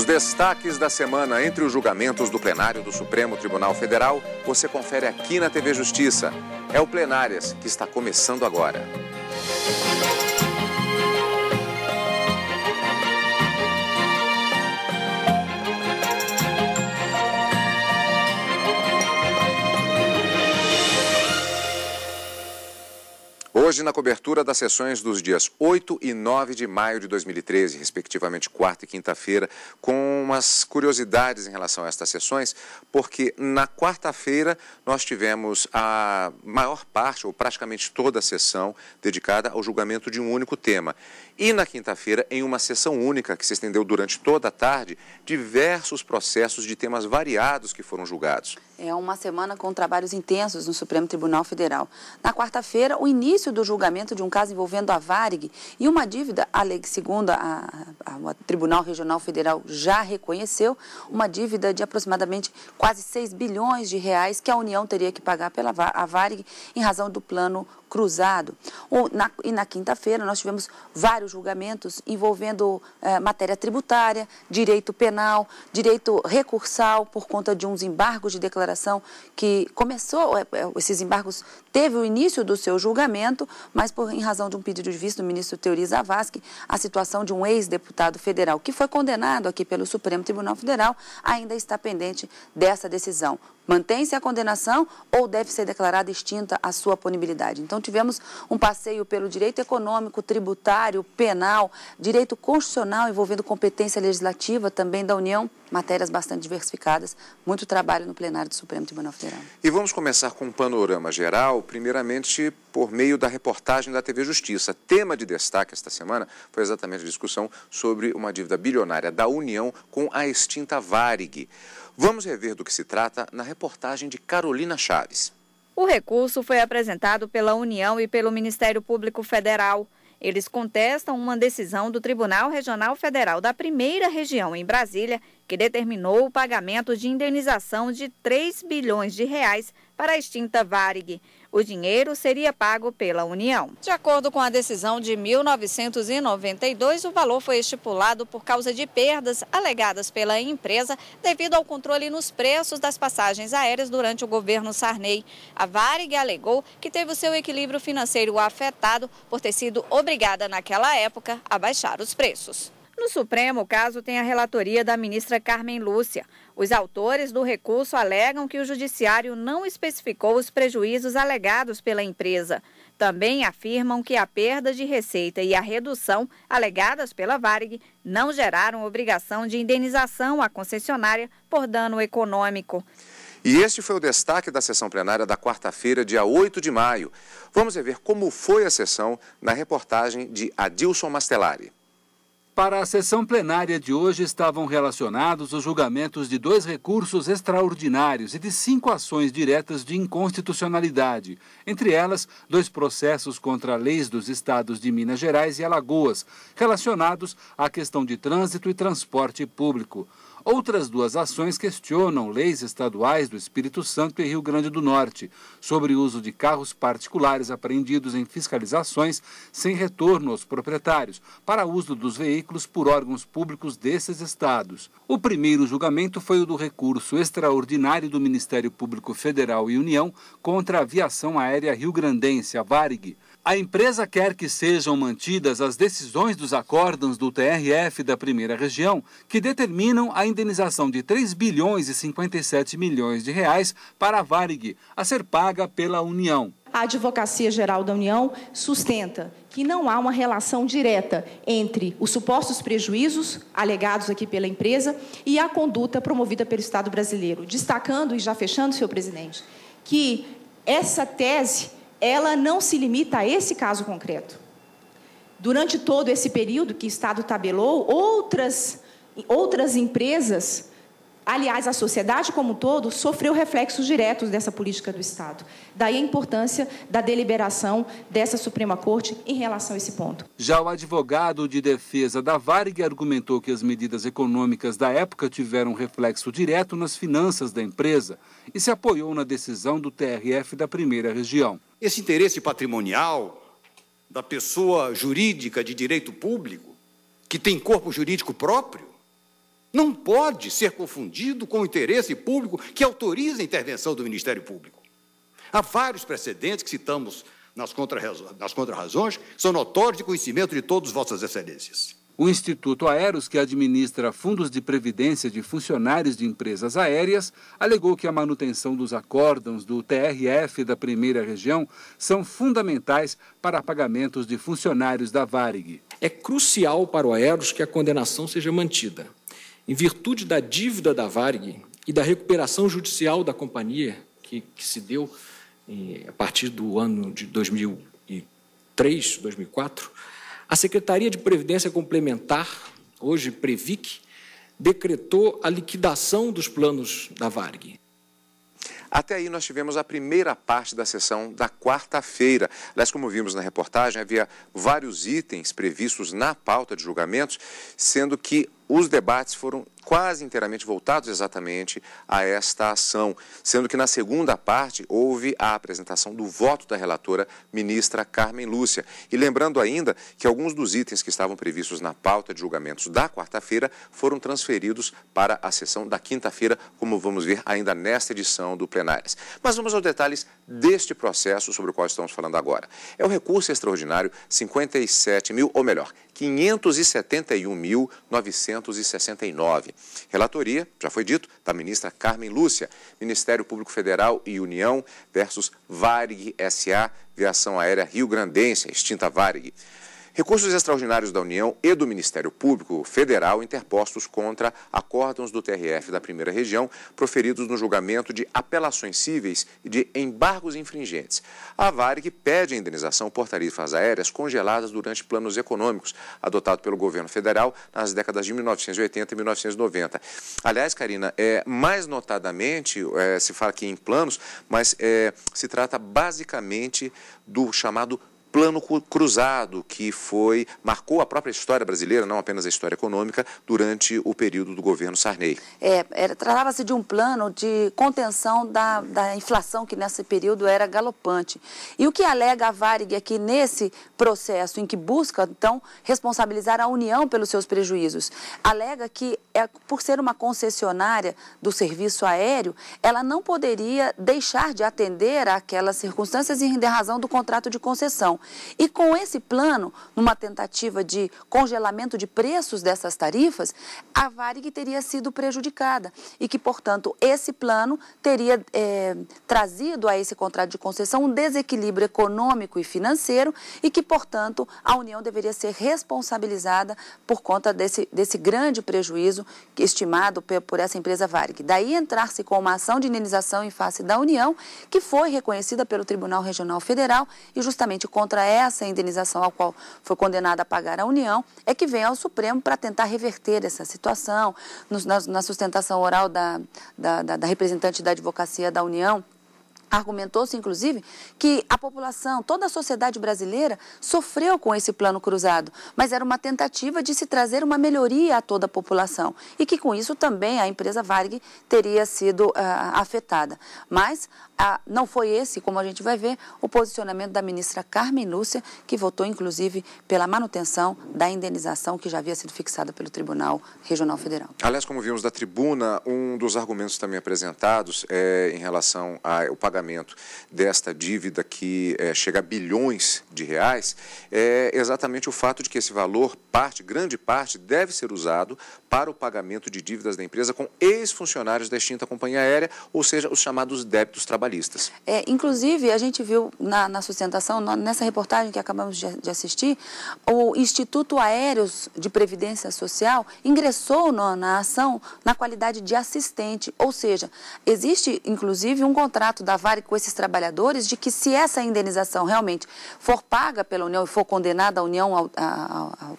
Os destaques da semana entre os julgamentos do plenário do Supremo Tribunal Federal, você confere aqui na TV Justiça. É o Plenárias, que está começando agora. Hoje, na cobertura das sessões dos dias 8 e 9 de maio de 2013, respectivamente quarta e quinta-feira, com umas curiosidades em relação a estas sessões, porque na quarta-feira nós tivemos a maior parte, ou praticamente toda a sessão, dedicada ao julgamento de um único tema. E na quinta-feira, em uma sessão única que se estendeu durante toda a tarde, diversos processos de temas variados que foram julgados. É uma semana com trabalhos intensos no Supremo Tribunal Federal. Na quarta-feira, o início do julgamento de um caso envolvendo a Varig e uma dívida, segundo o Tribunal Regional Federal já reconheceu, uma dívida de aproximadamente quase 6 bilhões de reais que a União teria que pagar pela Varig em razão do plano cruzado. E na quinta-feira nós tivemos vários julgamentos envolvendo matéria tributária, direito penal, direito recursal por conta de uns embargos de declaração que começou, esses embargos teve o início do seu julgamento, mas em razão de um pedido de vista do ministro Teori Zavascki, a situação de um ex-deputado federal que foi condenado aqui pelo Supremo Tribunal Federal ainda está pendente dessa decisão. Mantém-se a condenação ou deve ser declarada extinta a sua punibilidade? Então, tivemos um passeio pelo direito econômico, tributário, penal, direito constitucional envolvendo competência legislativa também da União, matérias bastante diversificadas, muito trabalho no plenário do Supremo Tribunal Federal. E vamos começar com um panorama geral, primeiramente por meio da reportagem da TV Justiça. Tema de destaque esta semana foi exatamente a discussão sobre uma dívida bilionária da União com a extinta Varig. Vamos rever do que se trata na reportagem de Carolina Chaves. O recurso foi apresentado pela União e pelo Ministério Público Federal. Eles contestam uma decisão do Tribunal Regional Federal da Primeira Região, em Brasília, que determinou o pagamento de indenização de 3 bilhões de reais para a extinta Varig. O dinheiro seria pago pela União. De acordo com a decisão de 1992, o valor foi estipulado por causa de perdas alegadas pela empresa devido ao controle nos preços das passagens aéreas durante o governo Sarney. A Varig alegou que teve o seu equilíbrio financeiro afetado por ter sido obrigada naquela época a baixar os preços. No Supremo, o caso tem a relatoria da ministra Carmen Lúcia. Os autores do recurso alegam que o judiciário não especificou os prejuízos alegados pela empresa. Também afirmam que a perda de receita e a redução alegadas pela Varig não geraram obrigação de indenização à concessionária por dano econômico. E este foi o destaque da sessão plenária da quarta-feira, dia 8 de maio. Vamos ver como foi a sessão na reportagem de Adilson Mastelari. Para a sessão plenária de hoje estavam relacionados os julgamentos de 2 recursos extraordinários e de 5 ações diretas de inconstitucionalidade. Entre elas, 2 processos contra leis dos estados de Minas Gerais e Alagoas, relacionados à questão de trânsito e transporte público. Outras 2 ações questionam leis estaduais do Espírito Santo e Rio Grande do Norte sobre o uso de carros particulares apreendidos em fiscalizações sem retorno aos proprietários para uso dos veículos por órgãos públicos desses estados. O primeiro julgamento foi o do recurso extraordinário do Ministério Público Federal e União contra a aviação aérea rio-grandense, a Varig. A empresa quer que sejam mantidas as decisões dos acórdãos do TRF da Primeira Região, que determinam a indenização de 3 bilhões e 57 milhões de reais para a Varig, a ser paga pela União. A Advocacia Geral da União sustenta que não há uma relação direta entre os supostos prejuízos alegados aqui pela empresa e a conduta promovida pelo Estado brasileiro, destacando, e já fechando, senhor presidente, que essa tese ela não se limita a esse caso concreto. Durante todo esse período que o Estado tabelou, outras empresas, aliás, a sociedade como um todo, sofreu reflexos diretos dessa política do Estado. Daí a importância da deliberação dessa Suprema Corte em relação a esse ponto. Já o advogado de defesa da Varig argumentou que as medidas econômicas da época tiveram reflexo direto nas finanças da empresa e se apoiou na decisão do TRF da Primeira Região. Esse interesse patrimonial da pessoa jurídica de direito público, que tem corpo jurídico próprio, não pode ser confundido com o interesse público que autoriza a intervenção do Ministério Público. Há vários precedentes que citamos nas contra-razões, que são notórios de conhecimento de todos Vossas Excelências. O Instituto Aeros, que administra fundos de previdência de funcionários de empresas aéreas, alegou que a manutenção dos acórdãos do TRF da primeira região são fundamentais para pagamentos de funcionários da Varig. É crucial para o Aeros que a condenação seja mantida. Em virtude da dívida da Varig e da recuperação judicial da companhia, que se deu a partir do ano de 2003, 2004, a Secretaria de Previdência Complementar, hoje Previc, decretou a liquidação dos planos da Varig. Até aí nós tivemos a primeira parte da sessão da quarta-feira. Aliás, como vimos na reportagem, havia vários itens previstos na pauta de julgamentos, sendo que os debates foram quase inteiramente voltados exatamente a esta ação, sendo que na segunda parte houve a apresentação do voto da relatora, ministra Carmen Lúcia. E lembrando ainda que alguns dos itens que estavam previstos na pauta de julgamentos da quarta-feira foram transferidos para a sessão da quinta-feira, como vamos ver ainda nesta edição do Plenárias. Mas vamos aos detalhes deste processo sobre o qual estamos falando agora. É o recurso extraordinário 571.969. Relatoria, já foi dito, da ministra Carmen Lúcia, Ministério Público Federal e União versus Varig S.A., Viação Aérea Rio Grandense, extinta Varig. Recursos extraordinários da União e do Ministério Público Federal interpostos contra acórdãos do TRF da primeira região, proferidos no julgamento de apelações cíveis e de embargos infringentes. A Varig pede a indenização por tarifas aéreas congeladas durante planos econômicos, adotado pelo governo federal nas décadas de 1980 e 1990. Aliás, Karina, mais notadamente, se fala aqui em planos, mas se trata basicamente do chamado Plano Cruzado, que marcou a própria história brasileira, não apenas a história econômica, durante o período do governo Sarney. Tratava-se de um plano de contenção da inflação, que nesse período era galopante. E o que alega a Varig aqui nesse processo, em que busca, então, responsabilizar a União pelos seus prejuízos? Alega que, por ser uma concessionária do serviço aéreo, ela não poderia deixar de atender àquelas circunstâncias em razão do contrato de concessão. E com esse plano, numa tentativa de congelamento de preços dessas tarifas, a Varig teria sido prejudicada e que, portanto, esse plano teria trazido a esse contrato de concessão um desequilíbrio econômico e financeiro e que, portanto, a União deveria ser responsabilizada por conta desse grande prejuízo estimado por essa empresa Varig. Daí entrar-se com uma ação de indenização em face da União, que foi reconhecida pelo Tribunal Regional Federal e justamente contra essa indenização ao qual foi condenada a pagar a União, é que vem ao Supremo para tentar reverter essa situação. Na sustentação oral da representante da advocacia da União, argumentou-se, inclusive, que a população, toda a sociedade brasileira sofreu com esse plano cruzado, mas era uma tentativa de se trazer uma melhoria a toda a população e que, com isso, também a empresa Varig teria sido afetada. Mas não foi esse, como a gente vai ver, o posicionamento da ministra Carmen Lúcia, que votou, inclusive, pela manutenção da indenização que já havia sido fixada pelo Tribunal Regional Federal. Aliás, como vimos da tribuna, um dos argumentos também apresentados em relação ao pagamento desta dívida que chega a bilhões de reais, é exatamente o fato de que esse valor, grande parte, deve ser usado para o pagamento de dívidas da empresa com ex-funcionários da extinta companhia aérea, ou seja, os chamados débitos trabalhistas. Inclusive, a gente viu na sustentação, nessa reportagem que acabamos de assistir, o Instituto Aéreos de Previdência Social ingressou na ação na qualidade de assistente, ou seja, existe, inclusive, um contrato da Varig com esses trabalhadores de que, se essa indenização realmente for paga pela União e for condenada a União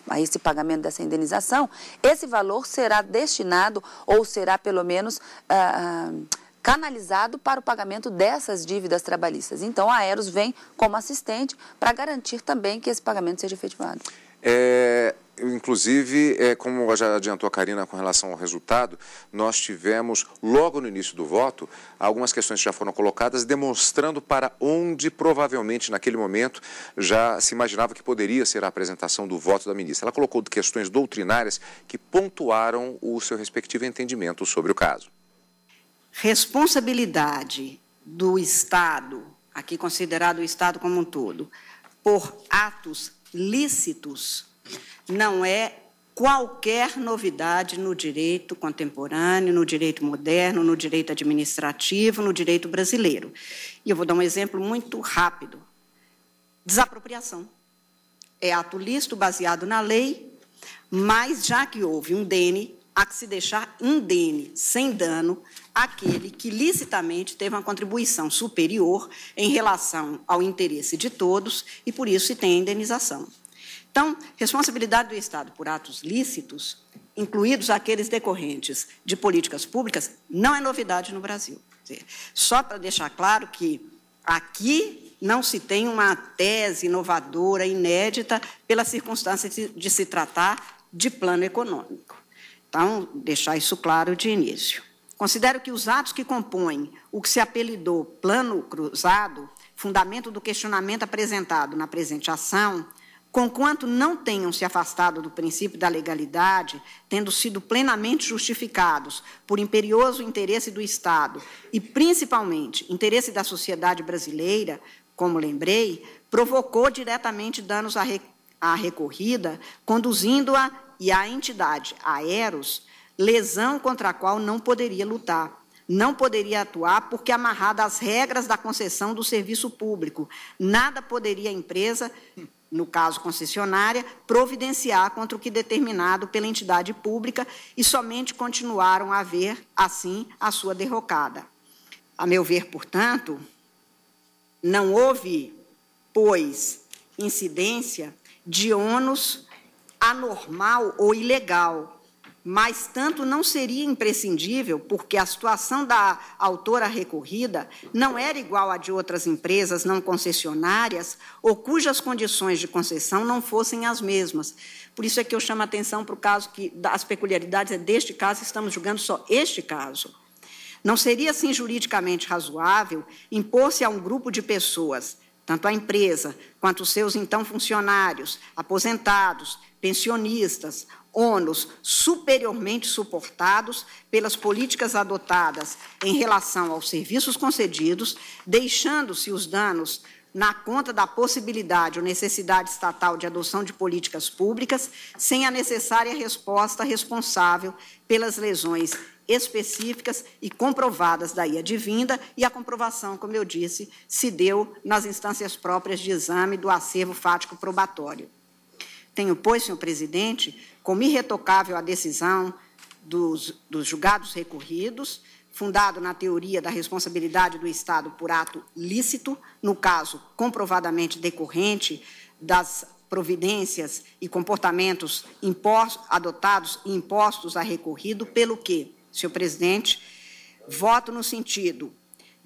a esse pagamento dessa indenização, esse valor será destinado ou será, pelo menos, canalizado para o pagamento dessas dívidas trabalhistas. Então, a Aeros vem como assistente para garantir também que esse pagamento seja efetivado. Inclusive, como já adiantou a Karina com relação ao resultado, nós tivemos, logo no início do voto, algumas questões que já foram colocadas, demonstrando para onde, provavelmente, naquele momento, já se imaginava que poderia ser a apresentação do voto da ministra. Ela colocou questões doutrinárias que pontuaram o seu respectivo entendimento sobre o caso. Responsabilidade do Estado, aqui considerado o Estado como um todo, por atos lícitos, não é qualquer novidade no direito contemporâneo, no direito moderno, no direito administrativo, no direito brasileiro. E eu vou dar um exemplo muito rápido. Desapropriação. É ato lícito baseado na lei, mas já que houve um dene, há que se deixar indene, sem dano, aquele que licitamente teve uma contribuição superior em relação ao interesse de todos e, por isso, se tem indenização. Então, responsabilidade do Estado por atos lícitos, incluídos aqueles decorrentes de políticas públicas, não é novidade no Brasil. Só para deixar claro que aqui não se tem uma tese inovadora, inédita, pela circunstância de se tratar de plano econômico. Então, deixar isso claro de início. Considero que os atos que compõem o que se apelidou plano cruzado, fundamento do questionamento apresentado na presente ação, conquanto não tenham se afastado do princípio da legalidade, tendo sido plenamente justificados por imperioso interesse do Estado e, principalmente, interesse da sociedade brasileira, como lembrei, provocou diretamente danos à recorrida, conduzindo-a e à entidade, a Eros, lesão contra a qual não poderia lutar. Não poderia atuar porque, amarrada às regras da concessão do serviço público, nada poderia a empresa, no caso concessionária, providenciar contra o que determinado pela entidade pública e somente continuaram a haver, assim, a sua derrocada. A meu ver, portanto, não houve, pois, incidência de ônus anormal ou ilegal, mas tanto não seria imprescindível, porque a situação da autora recorrida não era igual à de outras empresas não concessionárias ou cujas condições de concessão não fossem as mesmas. Por isso é que eu chamo a atenção para o caso que, das peculiaridades deste caso, estamos julgando só este caso. Não seria, assim, juridicamente razoável impor-se a um grupo de pessoas, tanto a empresa quanto os seus, então, funcionários, aposentados, pensionistas, ônus superiormente suportados pelas políticas adotadas em relação aos serviços concedidos, deixando-se os danos na conta da possibilidade ou necessidade estatal de adoção de políticas públicas, sem a necessária resposta responsável pelas lesões específicas e comprovadas daí advinda, e a comprovação, como eu disse, se deu nas instâncias próprias de exame do acervo fático probatório. Tenho, pois, senhor presidente, como irretocável a decisão dos julgados recorridos, fundado na teoria da responsabilidade do Estado por ato lícito, no caso comprovadamente decorrente das providências e comportamentos adotados e impostos a recorrido, pelo que, senhor presidente, voto no sentido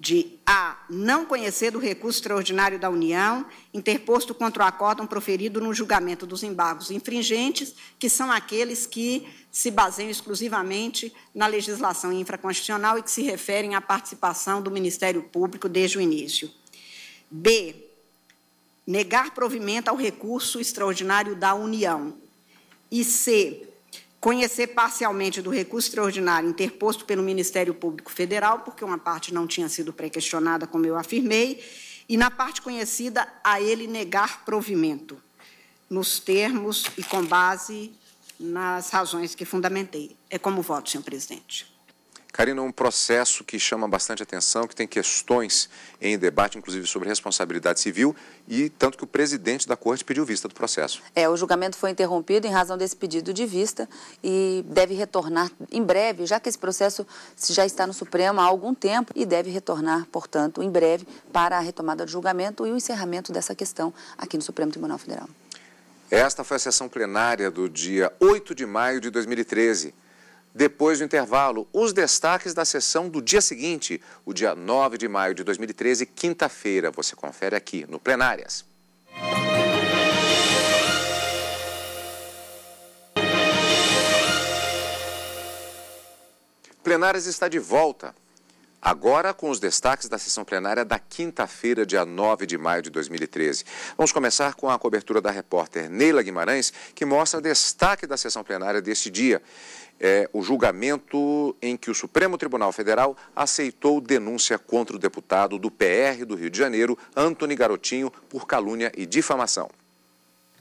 de a. não conhecer do recurso extraordinário da União, interposto contra o acórdão proferido no julgamento dos embargos infringentes, que são aqueles que se baseiam exclusivamente na legislação infraconstitucional e que se referem à participação do Ministério Público desde o início. B. Negar provimento ao recurso extraordinário da União. E C. Conhecer parcialmente do recurso extraordinário interposto pelo Ministério Público Federal, porque uma parte não tinha sido pré-questionada, como eu afirmei, e na parte conhecida, a ele negar provimento, nos termos e com base nas razões que fundamentei. É como voto, senhor presidente. Karina, um processo que chama bastante atenção, que tem questões em debate, inclusive sobre responsabilidade civil, e tanto que o presidente da Corte pediu vista do processo. O julgamento foi interrompido em razão desse pedido de vista e deve retornar em breve, já que esse processo já está no Supremo há algum tempo e deve retornar, portanto, em breve para a retomada do julgamento e o encerramento dessa questão aqui no Supremo Tribunal Federal. Esta foi a sessão plenária do dia 8 de maio de 2013. Depois do intervalo, os destaques da sessão do dia seguinte, o dia 9 de maio de 2013, quinta-feira. Você confere aqui no Plenárias. Plenárias está de volta. Agora com os destaques da sessão plenária da quinta-feira, dia 9 de maio de 2013. Vamos começar com a cobertura da repórter Neila Guimarães, que mostra destaque da sessão plenária deste dia. O julgamento em que o Supremo Tribunal Federal aceitou denúncia contra o deputado do PR do Rio de Janeiro, Antony Garotinho, por calúnia e difamação.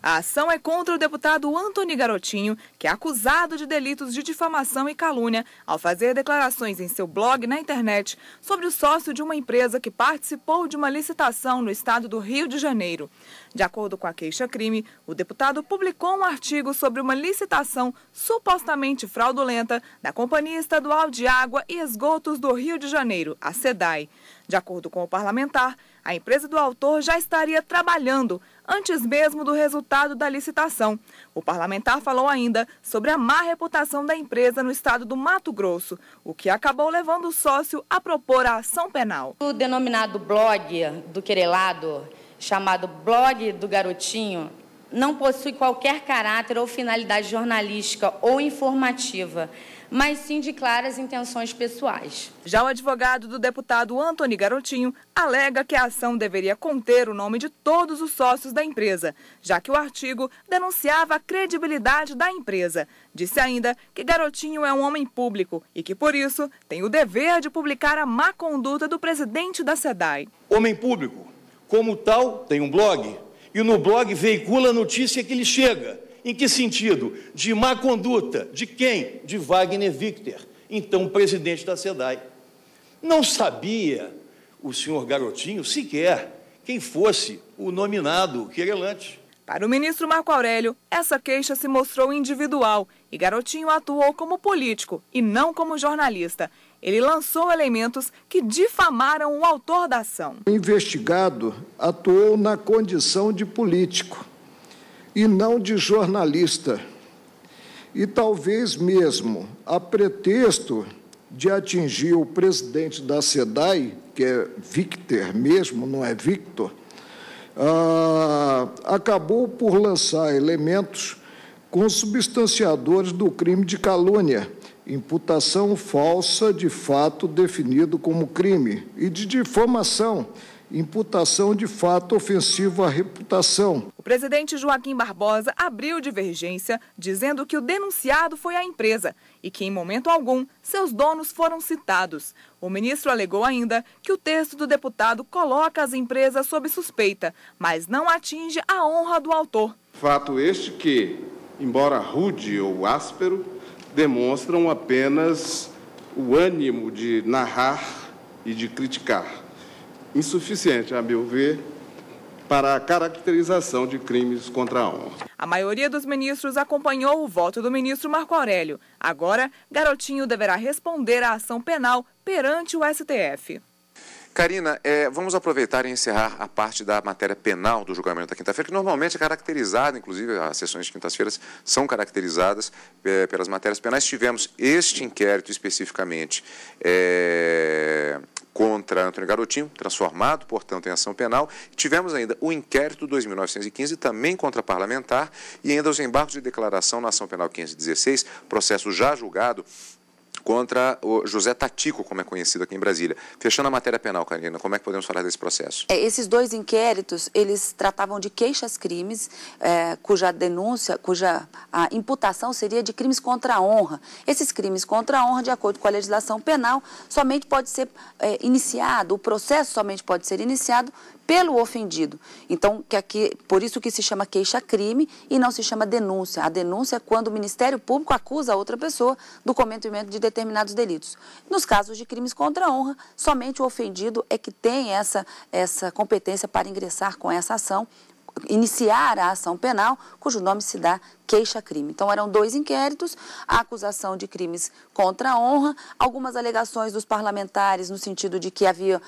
A ação é contra o deputado Antony Garotinho, que é acusado de delitos de difamação e calúnia ao fazer declarações em seu blog na internet sobre o sócio de uma empresa que participou de uma licitação no estado do Rio de Janeiro. De acordo com a queixa-crime, o deputado publicou um artigo sobre uma licitação supostamente fraudulenta da Companhia Estadual de Água e Esgotos do Rio de Janeiro, a SEDAI. De acordo com o parlamentar, a empresa do autor já estaria trabalhando antes mesmo do resultado da licitação. O parlamentar falou ainda sobre a má reputação da empresa no estado do Mato Grosso, o que acabou levando o sócio a propor a ação penal. O denominado blog do querelado, chamado Blog do Garotinho, não possui qualquer caráter ou finalidade jornalística ou informativa, mas sim de claras intenções pessoais. Já o advogado do deputado Antony Garotinho alega que a ação deveria conter o nome de todos os sócios da empresa, já que o artigo denunciava a credibilidade da empresa. Disse ainda que Garotinho é um homem público e que, por isso, tem o dever de publicar a má conduta do presidente da SEDAI. Homem público, como tal, tem um blog e no blog veicula a notícia que lhe chega. Em que sentido? De má conduta. De quem? De Wagner Victor, então presidente da SEDAI. Não sabia o senhor Garotinho sequer quem fosse o nominado querelante. Para o ministro Marco Aurélio, essa queixa se mostrou individual e Garotinho atuou como político e não como jornalista. Ele lançou elementos que difamaram o autor da ação. O investigado atuou na condição de político e não de jornalista, e talvez mesmo a pretexto de atingir o presidente da SEDAI, que é Victor mesmo, não é Victor, acabou por lançar elementos consubstanciadores do crime de calúnia, imputação falsa de fato definido como crime, e de difamação, imputação de fato ofensivo à reputação. O presidente Joaquim Barbosa abriu divergência, dizendo que o denunciado foi a empresa e que, em momento algum, seus donos foram citados. O ministro alegou ainda que o texto do deputado coloca as empresas sob suspeita, mas não atinge a honra do autor. Fato este que, embora rude ou áspero, demonstram apenas o ânimo de narrar e de criticar. Insuficiente, a meu ver, para a caracterização de crimes contra a honra. A maioria dos ministros acompanhou o voto do ministro Marco Aurélio. Agora, Garotinho deverá responder à ação penal perante o STF. Karina, vamos aproveitar e encerrar a parte da matéria penal do julgamento da quinta-feira, que normalmente é caracterizada, inclusive as sessões de quintas-feiras são caracterizadas pelas matérias penais. Tivemos este inquérito especificamente contra Antony Garotinho, transformado, portanto, em ação penal. Tivemos ainda o inquérito 2915, também contra parlamentar, e ainda os embargos de declaração na ação penal 516, processo já julgado contra o José Tatico, como é conhecido aqui em Brasília. Fechando a matéria penal, Karina, como é que podemos falar desse processo? Esses dois inquéritos, eles tratavam de queixas-crimes, cuja a imputação seria de crimes contra a honra. Esses crimes contra a honra, de acordo com a legislação penal, somente pode ser iniciado, o processo somente pode ser iniciado pelo ofendido. Então, por isso que se chama queixa-crime e não se chama denúncia. A denúncia é quando o Ministério Público acusa a outra pessoa do cometimento de determinados delitos. Nos casos de crimes contra a honra, somente o ofendido é que tem essa competência para ingressar com essa ação, iniciar a ação penal, cujo nome se dá queixa-crime. Então, eram dois inquéritos, a acusação de crimes contra a honra, algumas alegações dos parlamentares no sentido de que haveria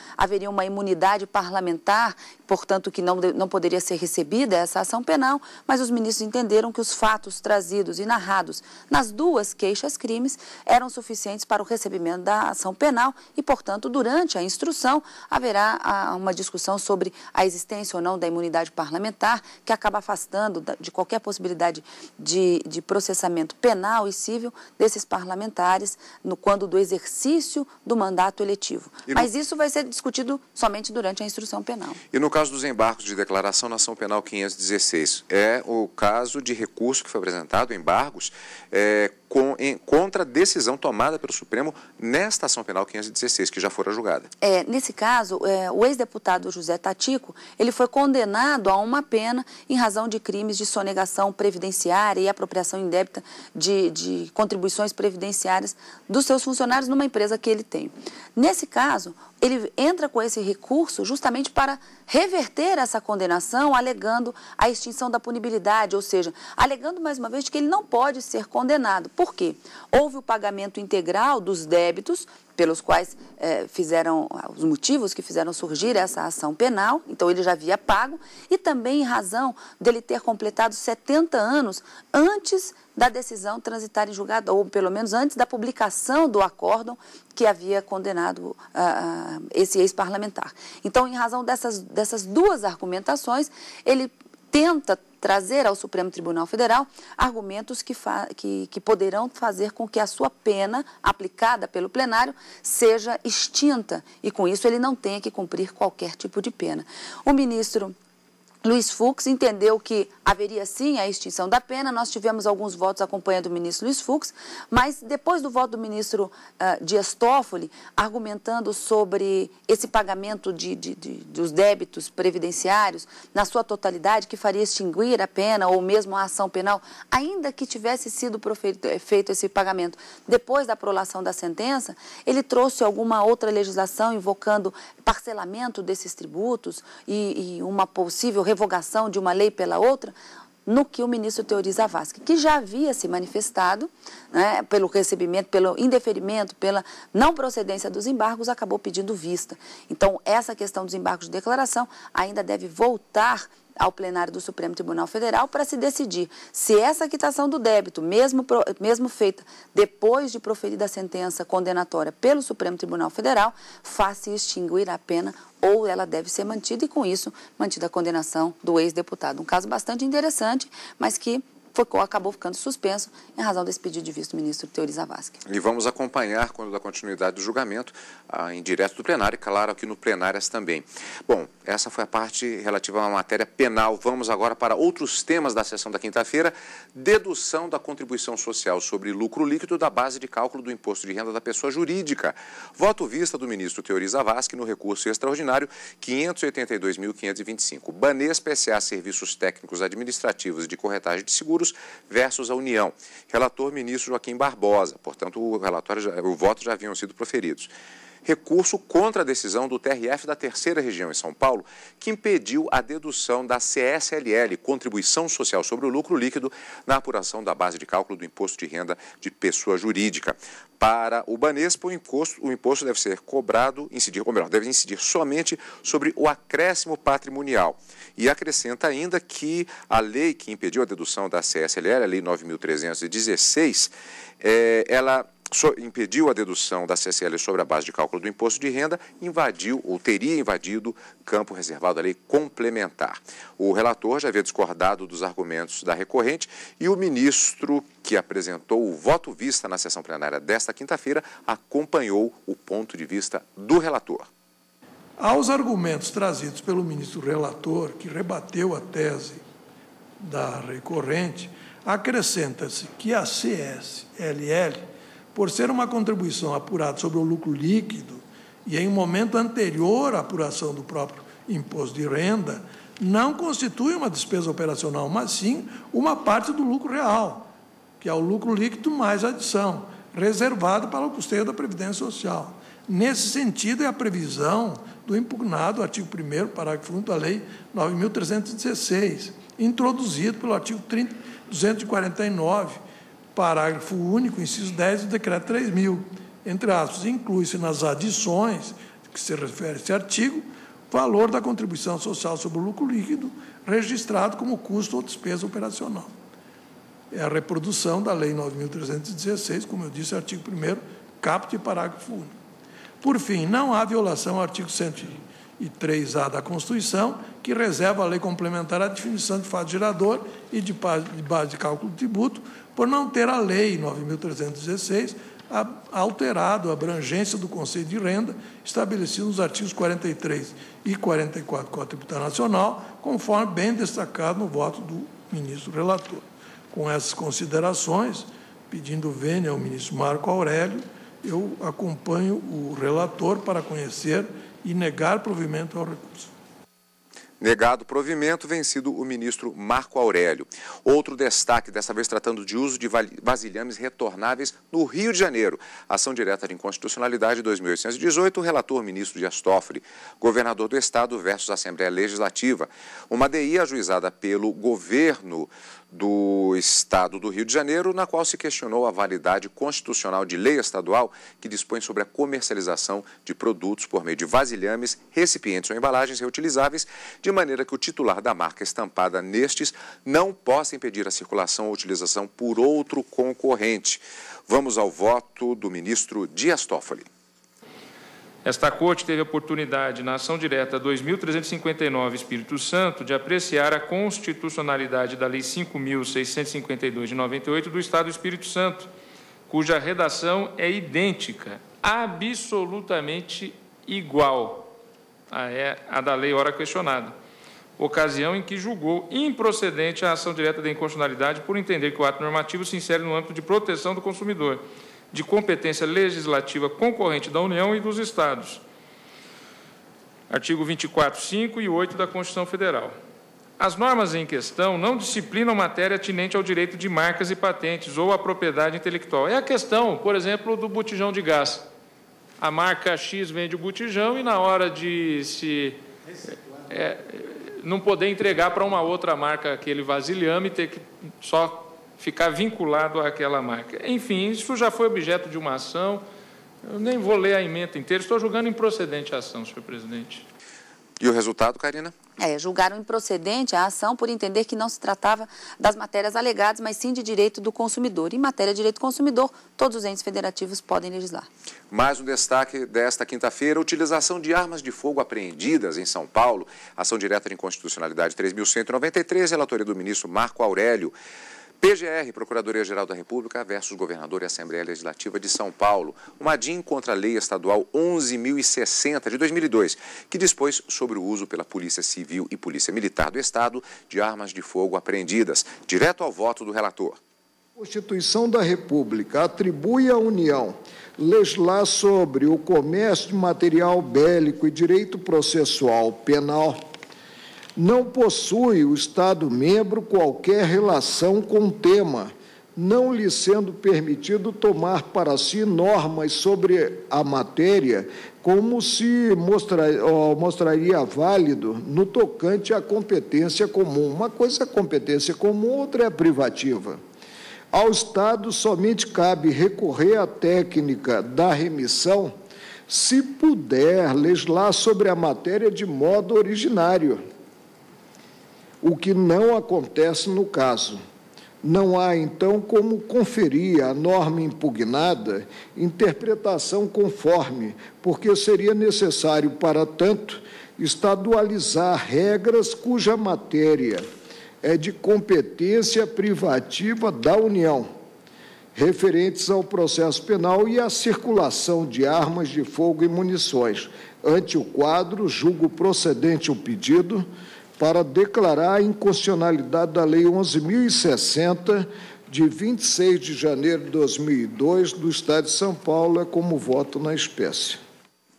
uma imunidade parlamentar, portanto, que não poderia ser recebida essa ação penal, mas os ministros entenderam que os fatos trazidos e narrados nas duas queixas-crimes eram suficientes para o recebimento da ação penal e, portanto, durante a instrução, haverá uma discussão sobre a existência ou não da imunidade parlamentar, parlamentar, que acaba afastando de qualquer possibilidade de processamento penal e civil desses parlamentares quando do exercício do mandato eletivo. Mas isso vai ser discutido somente durante a instrução penal. E no caso dos embargos de declaração na ação penal 516, é o caso de recurso que foi apresentado, embargos, contra a decisão tomada pelo Supremo nesta ação penal 516, que já fora julgada. Nesse caso, o ex-deputado José Tatico, ele foi condenado a uma pena em razão de crimes de sonegação previdenciária e apropriação indébita de contribuições previdenciárias dos seus funcionários numa empresa que ele tem. Nesse caso, ele entra com esse recurso justamente para reverter essa condenação, alegando a extinção da punibilidade, ou seja, alegando mais uma vez que ele não pode ser condenado. Por quê? Houve o pagamento integral dos débitos pelos quais os motivos que fizeram surgir essa ação penal, então ele já havia pago, e também em razão dele ter completado 70 anos antes da decisão transitar em julgado, ou pelo menos antes da publicação do acórdão que havia condenado esse ex-parlamentar. Então, em razão dessas duas argumentações, ele tenta trazer ao Supremo Tribunal Federal argumentos que poderão fazer com que a sua pena aplicada pelo plenário seja extinta e, com isso, ele não tenha que cumprir qualquer tipo de pena. O ministro Luiz Fux entendeu que haveria sim a extinção da pena. Nós tivemos alguns votos acompanhando o ministro Luiz Fux, mas depois do voto do ministro Dias Toffoli, argumentando sobre esse pagamento dos débitos previdenciários na sua totalidade, que faria extinguir a pena ou mesmo a ação penal, ainda que tivesse sido feito esse pagamento depois da prolação da sentença, ele trouxe alguma outra legislação invocando parcelamento desses tributos e uma possível revogação de uma lei pela outra, no que o ministro Teori Zavascki, que já havia se manifestado, né, pelo recebimento, pelo indeferimento, pela não procedência dos embargos, acabou pedindo vista. Então, essa questão dos embargos de declaração ainda deve voltar ao plenário do Supremo Tribunal Federal para se decidir se essa quitação do débito, mesmo feita depois de proferida a sentença condenatória pelo Supremo Tribunal Federal, faz-se extinguir a pena ou ela deve ser mantida e, com isso, mantida a condenação do ex-deputado. Um caso bastante interessante, mas que acabou ficando suspenso em razão desse pedido de vista do ministro Teori Zavascki. E vamos acompanhar, quando da continuidade do julgamento, em direto do plenário, e claro, aqui no Plenárias também. Bom, essa foi a parte relativa à matéria penal. Vamos agora para outros temas da sessão da quinta-feira. Dedução da contribuição social sobre lucro líquido da base de cálculo do imposto de renda da pessoa jurídica. Voto vista do ministro Teori Zavascki no recurso extraordinário 582.525. Banespa S.A. Serviços Técnicos Administrativos e de Corretagem de Seguros versus a União. Relator, ministro Joaquim Barbosa. Portanto, o voto já haviam sido proferidos. Recurso contra a decisão do TRF da Terceira Região em São Paulo, que impediu a dedução da CSLL, Contribuição Social sobre o Lucro Líquido, na apuração da base de cálculo do imposto de renda de pessoa jurídica. Para o Banespa, o imposto deve ser deve incidir somente sobre o acréscimo patrimonial. E acrescenta ainda que a lei que impediu a dedução da CSLL, a Lei 9.316, ela impediu a dedução da CSL sobre a base de cálculo do imposto de renda, teria invadido campo reservado à lei complementar. O relator já havia discordado dos argumentos da recorrente e o ministro, que apresentou o voto vista na sessão plenária desta quinta-feira, acompanhou o ponto de vista do relator. Aos argumentos trazidos pelo ministro relator, que rebateu a tese da recorrente, acrescenta-se que a CSLL, por ser uma contribuição apurada sobre o lucro líquido e em um momento anterior à apuração do próprio imposto de renda, não constitui uma despesa operacional, mas sim uma parte do lucro real, que é o lucro líquido mais adição, reservado para o custeio da Previdência Social. Nesse sentido, é a previsão do impugnado artigo 1º, parágrafo 1 da Lei 9.316, introduzido pelo artigo 249, parágrafo único, inciso 10 do Decreto 3.000, entre aspas, inclui-se nas adições que se refere a esse artigo, valor da contribuição social sobre o lucro líquido registrado como custo ou despesa operacional. É a reprodução da Lei 9.316, como eu disse, artigo 1º, caput e parágrafo único. Por fim, não há violação ao artigo 105 e 3A da Constituição, que reserva a lei complementar a definição de fato gerador e de base de cálculo do tributo, por não ter a lei 9.316 alterado a abrangência do conceito de renda estabelecido nos artigos 43 e 44 do Código Tributário Nacional, conforme bem destacado no voto do ministro relator. Com essas considerações, pedindo vênia ao ministro Marco Aurélio, eu acompanho o relator para conhecer e negar provimento ao recurso. Negado provimento, vencido o ministro Marco Aurélio. Outro destaque, dessa vez tratando de uso de vasilhames retornáveis no Rio de Janeiro. Ação direta de inconstitucionalidade 2818, o relator ministro Dias Toffoli. Governador do Estado versus Assembleia Legislativa. Uma DI ajuizada pelo governo do Estado do Rio de Janeiro, na qual se questionou a validade constitucional de lei estadual que dispõe sobre a comercialização de produtos por meio de vasilhames, recipientes ou embalagens reutilizáveis, de maneira que o titular da marca estampada nestes não possa impedir a circulação ou utilização por outro concorrente. Vamos ao voto do ministro Dias Toffoli. Esta Corte teve a oportunidade, na ação direta 2.359, Espírito Santo, de apreciar a constitucionalidade da Lei 5.652, de 98, do Estado do Espírito Santo, cuja redação é idêntica, absolutamente igual à da lei ora questionada, ocasião em que julgou improcedente a ação direta da inconstitucionalidade por entender que o ato normativo se insere no âmbito de proteção do consumidor, de competência legislativa concorrente da União e dos Estados. Artigo 24, 5 e 8 da Constituição Federal. As normas em questão não disciplinam matéria atinente ao direito de marcas e patentes ou à propriedade intelectual. É a questão, por exemplo, do botijão de gás. A marca X vende o botijão e, na hora de se não poder entregar para uma outra marca aquele vasilhame, ter que só ficar vinculado àquela marca. Enfim, isso já foi objeto de uma ação. Eu nem vou ler a ementa inteira, estou julgando improcedente a ação, senhor presidente. E o resultado, Karina? Julgaram improcedente a ação por entender que não se tratava das matérias alegadas, mas sim de direito do consumidor. Em matéria de direito do consumidor, todos os entes federativos podem legislar. Mais um destaque desta quinta-feira, utilização de armas de fogo apreendidas em São Paulo. Ação direta de inconstitucionalidade 3.193, relatoria do ministro Marco Aurélio. PGR, Procuradoria-Geral da República versus Governador e Assembleia Legislativa de São Paulo. Uma DIN contra a Lei Estadual 11.060, de 2002, que dispôs sobre o uso pela Polícia Civil e Polícia Militar do Estado de armas de fogo apreendidas. Direto ao voto do relator. A Constituição da República atribui à União legislar sobre o comércio de material bélico e direito processual penal. Não possui o Estado-membro qualquer relação com o tema, não lhe sendo permitido tomar para si normas sobre a matéria, como se mostraria válido no tocante à competência comum. Uma coisa é a competência comum, outra é a privativa. Ao Estado somente cabe recorrer à técnica da remissão se puder legislar sobre a matéria de modo originário, o que não acontece no caso. Não há, então, como conferir à norma impugnada interpretação conforme, porque seria necessário, para tanto, estadualizar regras cuja matéria é de competência privativa da União, referentes ao processo penal e à circulação de armas de fogo e munições. Ante o quadro, julgo procedente o pedido para declarar a inconstitucionalidade da Lei 11.060, de 26 de janeiro de 2002, do Estado de São Paulo, como voto na espécie.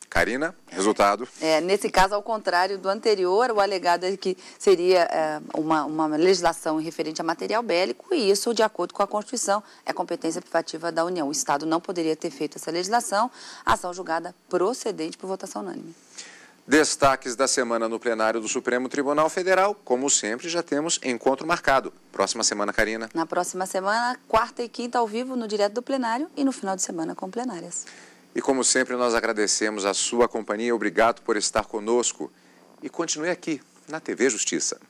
Karina, resultado? Nesse caso, ao contrário do anterior, o alegado é que seria uma legislação referente a material bélico, e isso, de acordo com a Constituição, é competência privativa da União. O Estado não poderia ter feito essa legislação, ação julgada procedente por votação unânime. Destaques da semana no plenário do Supremo Tribunal Federal. Como sempre, já temos encontro marcado. Próxima semana, Karina. Na próxima semana, quarta e quinta ao vivo, no direto do plenário, e no final de semana com plenárias. E como sempre, nós agradecemos a sua companhia. Obrigado por estar conosco. E continue aqui, na TV Justiça.